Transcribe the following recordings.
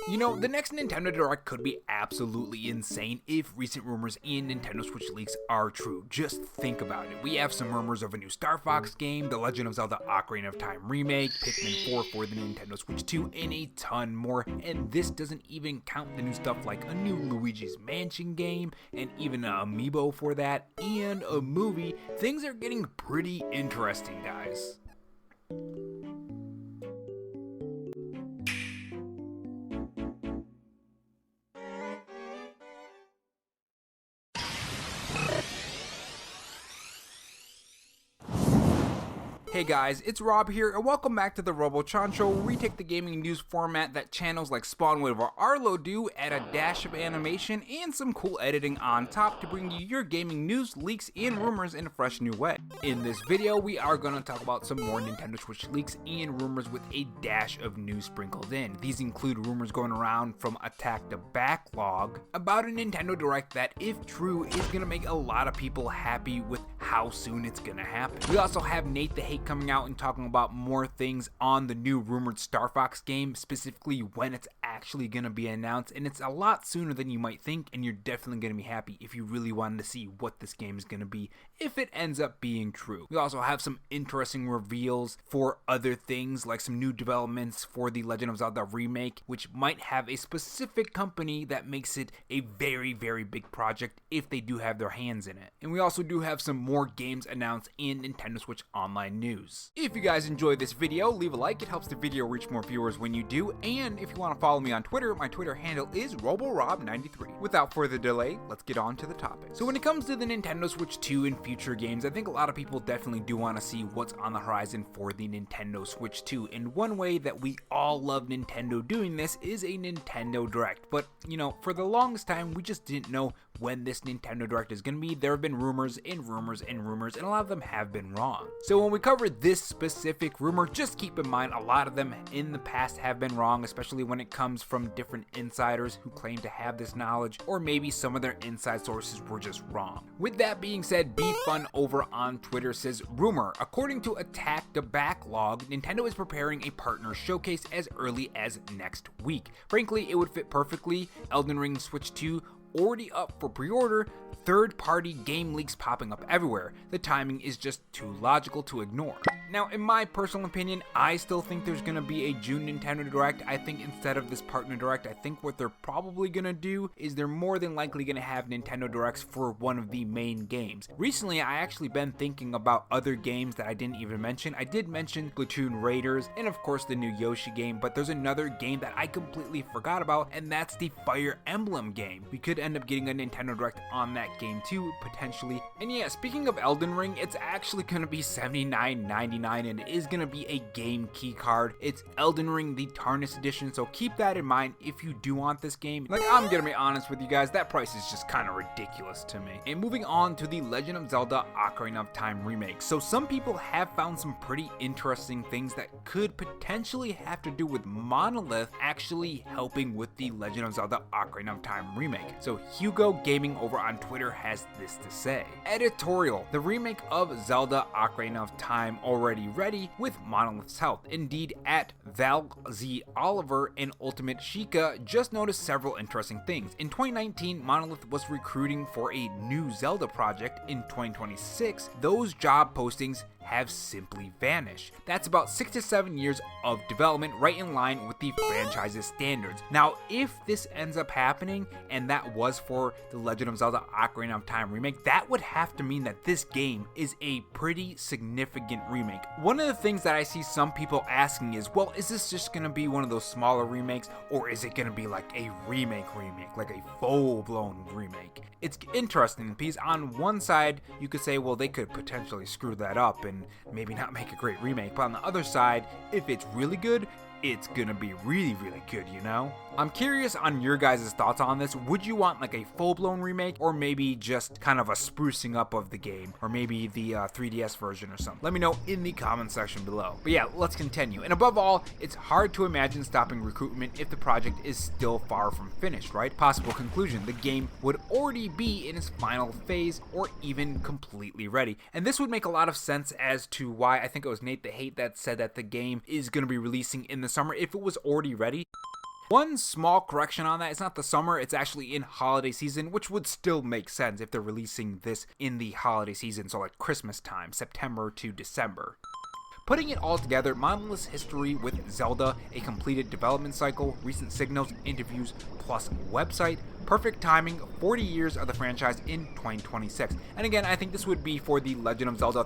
You know, the next Nintendo Direct could be absolutely insane if recent rumors in Nintendo Switch leaks are true. Just think about it. We have some rumors of a new Star Fox game, The Legend of Zelda Ocarina of Time remake, Pikmin 4 for the Nintendo Switch 2, and a ton more. And this doesn't even count the new stuff like a new Luigi's Mansion game, and even an amiibo for that, and a movie. Things are getting pretty interesting, guys. Hey guys, it's Rob here, and welcome back to the Robo-Chan Show, where we take the gaming news format that channels like Spawnwood or Arlo do, add a dash of animation and some cool editing on top to bring you your gaming news, leaks, and rumors in a fresh new way. In this video, we are going to talk about some more Nintendo Switch leaks and rumors with a dash of news sprinkled in. These include rumors going around from Attack the Backlog about a Nintendo Direct that, if true, is going to make a lot of people happy with how soon it's going to happen. We also have Nate the Hate coming out and talking about more things on the new rumored Star Fox game, specifically when it's actually going to be announced, and it's a lot sooner than you might think, and you're definitely going to be happy if you really wanted to see what this game is going to be if it ends up being true. We also have some interesting reveals for other things, like some new developments for the Legend of Zelda Remake, which might have a specific company that makes it a very, very big project if they do have their hands in it. And we also do have some more games announced in Nintendo Switch Online news. If you guys enjoyed this video, leave a like. It helps the video reach more viewers when you do. And if you want to follow me on Twitter, my Twitter handle is RoboRob93. Without further delay, let's get on to the topic. So when it comes to the Nintendo Switch 2 and future games, I think a lot of people definitely do want to see what's on the horizon for the Nintendo Switch 2. And one way that we all love Nintendo doing this is a Nintendo Direct. But, you know, for the longest time, we just didn't know when this Nintendo Direct is going to be. There have been rumors and rumors and rumors, and a lot of them have been wrong. So when we cover this specific rumor, just keep in mind a lot of them in the past have been wrong, especially when it comes from different insiders who claim to have this knowledge, or maybe some of their inside sources were just wrong. With that being said, Be Fun over on Twitter says, rumor, according to Attack the Backlog, Nintendo is preparing a partner showcase as early as next week. Frankly, it would fit perfectly. Elden Ring Switch 2 already up for pre-order, third-party game leaks popping up everywhere. The timing is just too logical to ignore. Now, in my personal opinion, I still think there's going to be a June Nintendo Direct. I think instead of this partner Direct, I think what they're probably going to do is they're more than likely going to have Nintendo Directs for one of the main games. Recently, I actually been thinking about other games that I didn't even mention. I did mention Splatoon Raiders and of course the new Yoshi game, but there's another game that I completely forgot about, and that's the Fire Emblem game. We could end up getting a Nintendo Direct on that game too, potentially. And yeah, speaking of Elden Ring, it's actually going to be $79.99 and it is going to be a game key card. It's Elden Ring the Tarnished Edition, so keep that in mind if you do want this game. Like, I'm going to be honest with you guys, that price is just kind of ridiculous to me. And moving on to the Legend of Zelda Ocarina of Time remake. So some people have found some pretty interesting things that could potentially have to do with Monolith actually helping with the Legend of Zelda Ocarina of Time remake. So Hugo Gaming over on Twitter has this to say. Editorial, the remake of Zelda Ocarina of Time already ready with Monolith's help. Indeed, at Val Z Oliver and Ultimate Sheikah just noticed several interesting things. In 2019, Monolith was recruiting for a new Zelda project. In 2026, those job postings have simply vanished. That's about 6 to 7 years of development, right in line with the franchise's standards. Now, if this ends up happening, and that was for the Legend of Zelda Ocarina of Time remake, that would have to mean that this game is a pretty significant remake. One of the things that I see some people asking is, well, is this just gonna be one of those smaller remakes, or is it gonna be like a remake, like a full-blown remake? It's interesting because on one side, you could say, well, they could potentially screw that up and maybe not make a great remake, but on the other side, if it's really good, it's gonna be really, really good, you know? I'm curious on your guys' thoughts on this. Would you want like a full-blown remake, or maybe just kind of a sprucing up of the game, or maybe the 3DS version or something? Let me know in the comment section below. But yeah, let's continue. And above all, it's hard to imagine stopping recruitment if the project is still far from finished, right? Possible conclusion, the game would already be in its final phase or even completely ready. And this would make a lot of sense as to why I think it was Nate the Hate that said that the game is going to be releasing in the summer if it was already ready. One small correction on that, it's not the summer, it's actually in holiday season, which would still make sense if they're releasing this in the holiday season, so like Christmas time, September to December. Putting it all together, Monolith's history with Zelda, a completed development cycle, recent signals, interviews, plus website, perfect timing, 40 years of the franchise in 2026. And again, I think this would be for the Legend of Zelda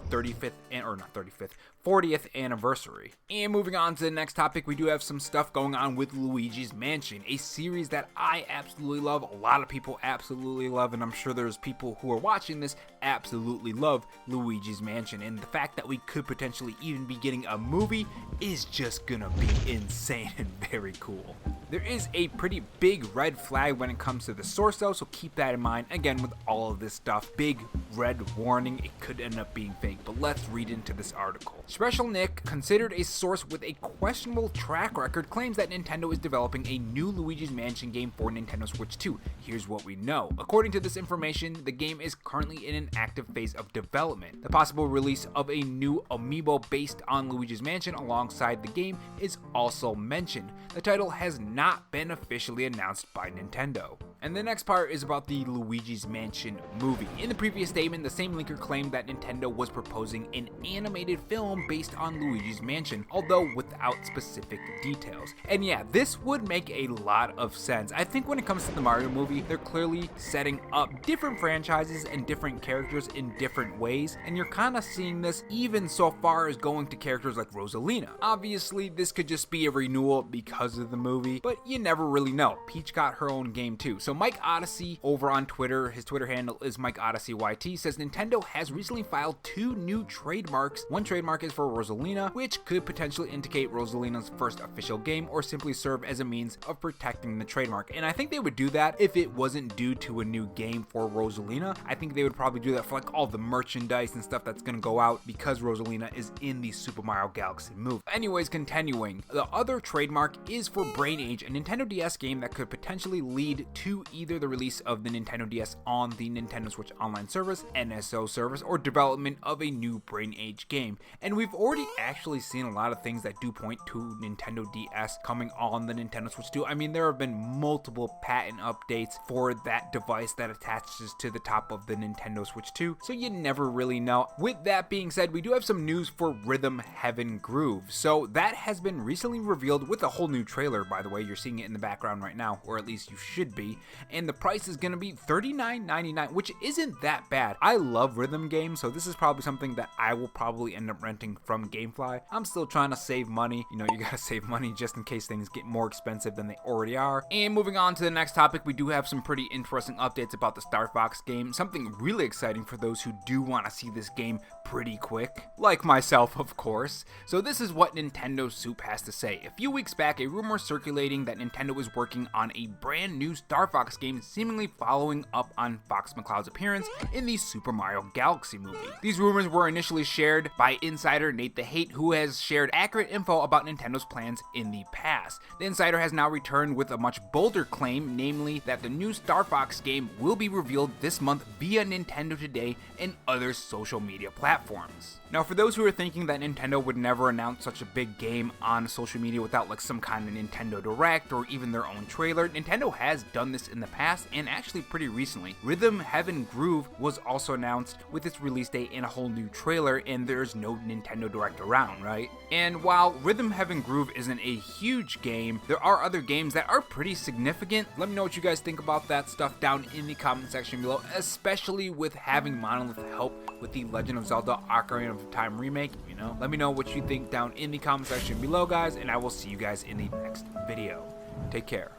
40th anniversary. And moving on to the next topic, we do have some stuff going on with Luigi's Mansion, a series that I absolutely love, a lot of people absolutely love, and I'm sure there's people who are watching this absolutely love Luigi's Mansion, and the fact that we could potentially even be getting a movie is just gonna be insane and very cool. There is a pretty big red flag when it comes to the source though, so keep that in mind. Again, with all of this stuff, big red warning, it could end up being fake, but let's read into this article. Special Nick, considered a source with a questionable track record, claims that Nintendo is developing a new Luigi's Mansion game for Nintendo Switch 2. Here's what we know. According to this information, the game is currently in an active phase of development. The possible release of a new amiibo based on Luigi's Mansion alongside the game is also mentioned. The title has not been officially announced by Nintendo. And the next part is about the Luigi's Mansion movie. In the previous statement, the same linker claimed that Nintendo was proposing an animated film based on Luigi's Mansion, although without specific details. And yeah, this would make a lot of sense. I think when it comes to the Mario movie, they're clearly setting up different franchises and different characters in different ways, and you're kind of seeing this even so far as going to characters like Rosalina. Obviously, this could just be a renewal because of the movie, but you never really know. Peach got her own game too. So Mike Odyssey over on Twitter, his Twitter handle is Mike Odyssey YT, says Nintendo has recently filed 2 new trademarks. One trademark is for Rosalina, which could potentially indicate Rosalina's first official game or simply serve as a means of protecting the trademark. And I think they would do that if it wasn't due to a new game for Rosalina. I think they would probably do that for like all the merchandise and stuff that's gonna go out because Rosalina is in the Super Mario Galaxy movie. Anyways, continuing, the other trademark is for Brain Age, a Nintendo DS game that could potentially lead to either the release of the Nintendo DS on the Nintendo Switch Online service, NSO service, or development of a new Brain Age game. And we've already actually seen a lot of things that do point to Nintendo DS coming on the Nintendo Switch 2. I mean, there have been multiple patent updates for that device that attaches to the top of the Nintendo Switch 2, so you never really know. With that being said, we do have some news for Rhythm Heaven Groove. So that has been recently revealed with a whole new trailer, by the way. You're seeing it in the background right now, or at least you should be. And the price is going to be $39.99, which isn't that bad. I love rhythm games, so this is probably something that I will probably end up renting from Gamefly. I'm still trying to save money. You know, you gotta save money just in case things get more expensive than they already are. And moving on to the next topic, we do have some pretty interesting updates about the Star Fox game. Something really exciting for those who do want to see this game pretty quick, like myself, of course. So this is what Nintendo Soup has to say. A few weeks back, a rumor circulating that Nintendo was working on a brand new Star Fox game, seemingly following up on Fox McCloud's appearance in the Super Mario Galaxy movie. These rumors were initially shared by insider Nate the Hate, who has shared accurate info about Nintendo's plans in the past. The insider has now returned with a much bolder claim, namely that the new Star Fox game will be revealed this month via Nintendo Today and other social media platforms. Now, for those who are thinking that Nintendo would never announce such a big game on social media without like some kind of Nintendo Direct or even their own trailer, Nintendo has done this in the past and actually pretty recently. Rhythm Heaven Groove was also announced with its release date and a whole new trailer, and there's no Nintendo Direct around, right? And while Rhythm Heaven Groove isn't a huge game, there are other games that are pretty significant. Let me know what you guys think about that stuff down in the comment section below, especially with having Monolith help with the Legend of Zelda Ocarina of Time remake. You know, let me know what you think down in the comment section below, guys, and I will see you guys in the next video. Take care.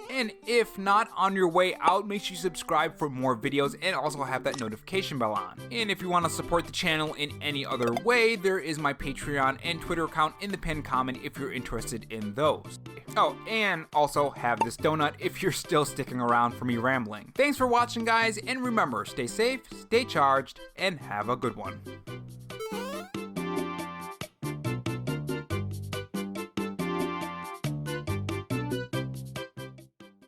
And if not, on your way out, make sure you subscribe for more videos and also have that notification bell on. And if you want to support the channel in any other way, there is my Patreon and Twitter account in the pinned comment if you're interested in those. Oh, and also have this donut if you're still sticking around for me rambling. Thanks for watching, guys, and remember, stay safe, stay charged, and have a good one.